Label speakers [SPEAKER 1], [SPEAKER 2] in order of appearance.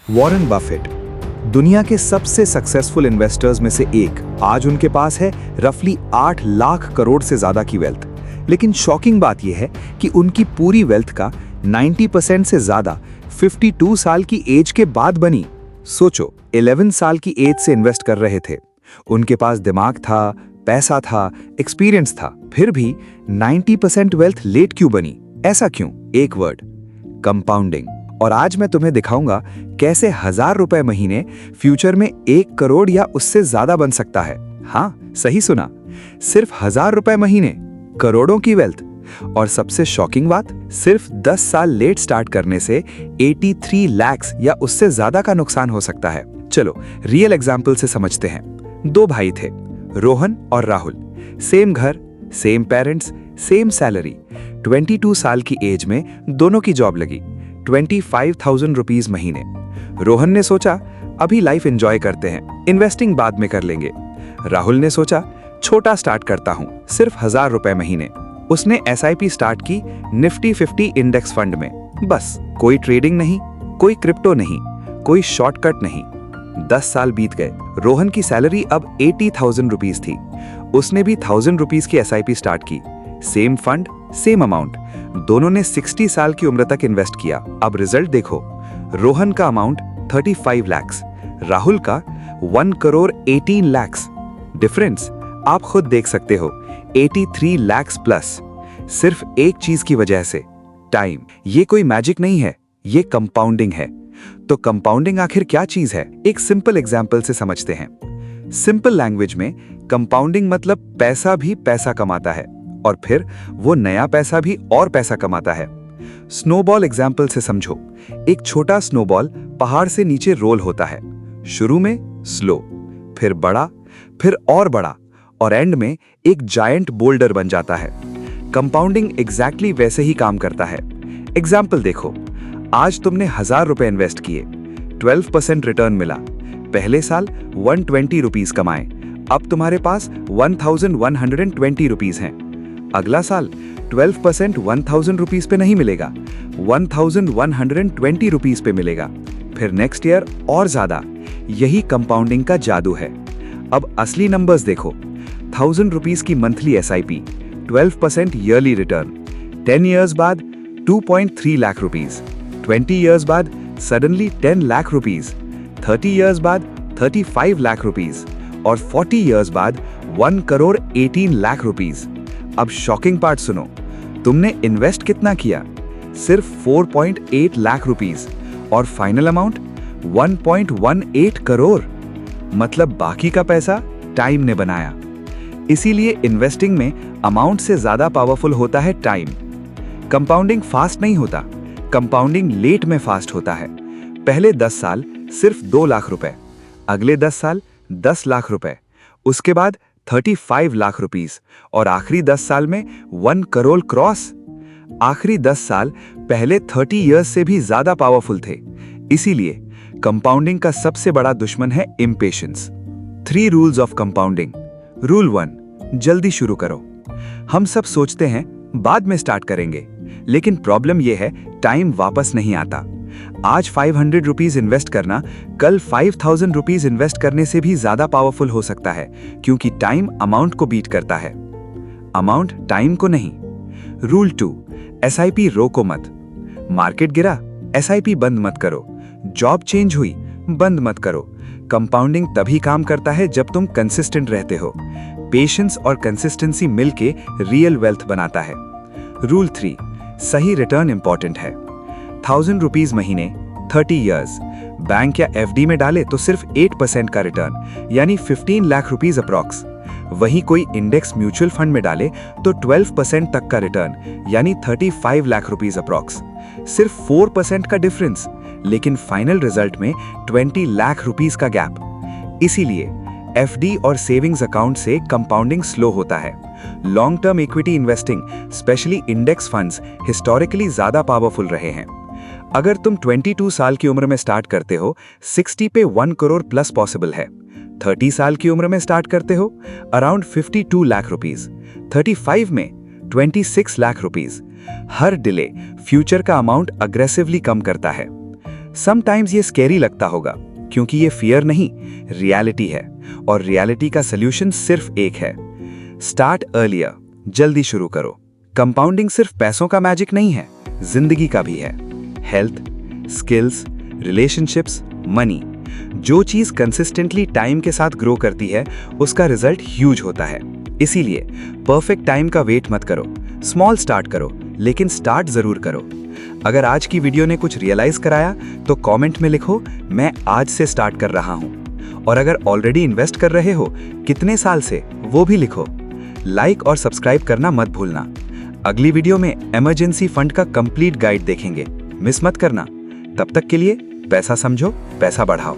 [SPEAKER 1] Warren Buffett दुनिया के सबसे सक्सेसफुल इन्वेस्टर्स में से एक। आज उनके पास है रफली 8 लाख करोड़ से ज्यादा की वेल्थ। लेकिन शॉकिंग बात यह है कि उनकी पूरी वेल्थ का 90% से ज्यादा 52 साल की एज के बाद बनी। सोचो, 11 साल की एज से इन्वेस्ट कर रहे थे। उनके पास दिमाग था, पैसा था, एक्सपीरियंस था, फिर भी 90% वेल्थ लेट क्यों बनी? ऐसा क्यों? एक वर्ड, कंपाउंडिंग। और आज मैं तुम्हें दिखाऊंगा कैसे 1000 रुपए महीने फ्यूचर में 1 करोड़ या उससे ज्यादा बन सकता है। हाँ, सही सुना, सिर्फ 1000 रुपए महीने, करोड़ों की वेल्थ। और सबसे शॉकिंग बात, सिर्फ 10 साल लेट स्टार्ट करने से 83 लाख या उससे ज्यादा का नुकसान हो सकता है। चलो रियल एग्जाम्पल से समझते हैं। 2 भाई थे, रोहन और राहुल। सेम घर, सेम पेरेंट्स, सेम सैलरी। 22 साल की एज में दोनों की जॉब लगी। 25,000 रुपीज महीने। रोहन ने सोचा अभी लाइफ एंजॉय करते हैं, इन्वेस्टिंग बाद में कर लेंगे। राहुल ने सोचा छोटा स्टार्ट करता हूं, सिर्फ 1000 रुपए महीने। उसने SIP स्टार्ट की निफ्टी 50 इंडेक्स फंड में। बस कोई ट्रेडिंग नहीं, कोई क्रिप्टो नहीं, कोई शॉर्टकट नहीं। 10 साल बीत गए। रोहन की सैलरी अब 80,000 रुपीज थी। उसने भी 1000 रुपीज की SIP स्टार्ट की। Same fund, same amount. दोनों ने 60 साल की उम्र तक इन्वेस्ट किया। अब रिजल्ट देखो, रोहन का अमाउंट 35 लाख, राहुल का 1 करोड़ 18 लाख। डिफरेंस आप खुद देख सकते हो, 83 लाख प्लस, सिर्फ एक चीज की वजह से, टाइम। ये कोई मैजिक नहीं है, ये कंपाउंडिंग है। तो कंपाउंडिंग आखिर क्या चीज है? एक सिंपल एग्जाम्पल से समझते हैं। सिंपल लैंग्वेज में कंपाउंडिंग मतलब पैसा भी पैसा कमाता है और फिर वो नया पैसा भी और पैसा कमाता है। स्नोबॉल एग्जाम्पल से समझो। एक छोटा स्नोबॉल पहाड़ से नीचे रोल होता है। शुरू में स्लो, फिर बड़ा, फिर और बड़ा, और एंड में एक जायंट बोल्डर बन जाता है। कंपाउंडिंग एग्जैक्टली वैसे ही काम करता है। एग्जाम्पल देखो, आज तुमने 1000 रुपए इन्वेस्ट किए, 12% रिटर्न मिला। पहले साल 120 रुपीज कमाए, अब तुम्हारे पास 1120 रुपीज हैं। अगला साल 12% 1000 रुपीज पे नहीं मिलेगा, 1120 रुपीज पे मिलेगा। फिर नेक्स्ट ईयर और ज्यादा। यही कंपाउंडिंग का जादू है। अब असली नंबर्स देखो, 1000 रुपीज की monthly SIP, 12% yearly return. 10 years बाद 2.3 लाख रुपीज, 20 इयर्स बाद सडनली 10 लाख रुपीज, 30 इयर्स बाद 35 लाख रुपीज, और 40 इयर्स बाद 1 करोड़ 18 लाख रुपीज। अब शॉकिंग पार्ट सुनो, तुमने इन्वेस्ट कितना किया? सिर्फ 4.8 लाख रुपीज, और फाइनल अमाउंट 1.18 करोड़। मतलब बाकी का पैसा टाइम ने बनाया। इसीलिए इन्वेस्टिंग में अमाउंट से ज्यादा पावरफुल होता है टाइम। कंपाउंडिंग फास्ट नहीं होता, कंपाउंडिंग लेट में फास्ट होता है। पहले 10 साल सिर्फ 2 लाख रुपए, अगले 10 साल 10 लाख रुपए, उसके बाद 35 लाख रुपीस, और आखिरी 10 साल में 1 करोड़ क्रॉस। आखिरी 10 साल पहले 30 इयर्स से भी ज्यादा पावरफुल थे। इसीलिए कंपाउंडिंग का सबसे बड़ा दुश्मन है impatience. 3 rules of compounding. Rule 1, जल्दी शुरू करो। हम सब सोचते हैं बाद में स्टार्ट करेंगे, लेकिन प्रॉब्लम यह है टाइम वापस नहीं आता। आज 500 रुपीज इन्वेस्ट करना कल 5000 रुपीज इन्वेस्ट करने से भी ज्यादा पावरफुल हो सकता है, क्योंकि टाइम अमाउंट को बीट करता है, अमाउंट टाइम को नहीं। रूल 2, SIP रोको मत। मार्केट गिरा, SIP बंद मत करो। जॉब चेंज हुई, बंद मत करो। कंपाउंडिंग तभी काम करता है जब तुम कंसिस्टेंट रहते हो। पेशेंस और कंसिस्टेंसी मिलके रियल वेल्थ बनाता है। रूल 3, सही रिटर्न इंपॉर्टेंट है। 1000 रुपीज महीने, 30 इयर्स। बैंक या FD में डाले तो सिर्फ 8% का रिटर्न, यानी 15 लाख रुपीज अप्रॉक्स। वहीं कोई इंडेक्स म्यूचुअल फंड में डाले तो 12% तक का रिटर्न, यानी 35 लाख रुपीज अप्रॉक्स। सिर्फ 4% का डिफरेंस, लेकिन फाइनल रिजल्ट में 20 लाख रुपीज का गैप। इसीलिए FD और सेविंग्स अकाउंट से कंपाउंडिंग स्लो होता है। Long term equity investing, specially index funds, historically ज्यादा पावरफुल रहे हैं। अगर तुम 22 साल की उम्र में स्टार्ट करते हो, 60 पे 1 करोड़ प्लस पॉसिबल है। 30 साल की उम्र में स्टार्ट करते हो, अराउंड 52 लाख रुपीज। 35 में 26 लाख रुपीज। हर डिले फ्यूचर का अमाउंट अग्रेसिवली कम करता है। समटाइम्स ये स्कैरी लगता होगा, क्योंकि ये फियर नहीं, रियलिटी है। और रियलिटी का सॉल्यूशन सिर्फ एक है, स्टार्ट अर्लियर, जल्दी शुरू करो। कंपाउंडिंग सिर्फ पैसों का मैजिक नहीं है, जिंदगी का भी है। हेल्थ, स्किल्स, रिलेशनशिप्स, मनी, जो चीज कंसिस्टेंटली टाइम के साथ ग्रो करती है उसका रिजल्ट ह्यूज होता है। इसीलिए परफेक्ट टाइम का वेट मत करो, स्मॉल स्टार्ट करो, लेकिन स्टार्ट जरूर करो। अगर आज की वीडियो ने कुछ रियलाइज कराया तो कमेंट में लिखो, मैं आज से स्टार्ट कर रहा हूं। और अगर ऑलरेडी इन्वेस्ट कर रहे हो, कितने साल से, वो भी लिखो। लाइक और सब्सक्राइब करना मत भूलना। अगली वीडियो में इमरजेंसी फंड का कंप्लीट गाइड देखेंगे, मिस मत करना। तब तक के लिए पैसा समझो, पैसा बढ़ाओ।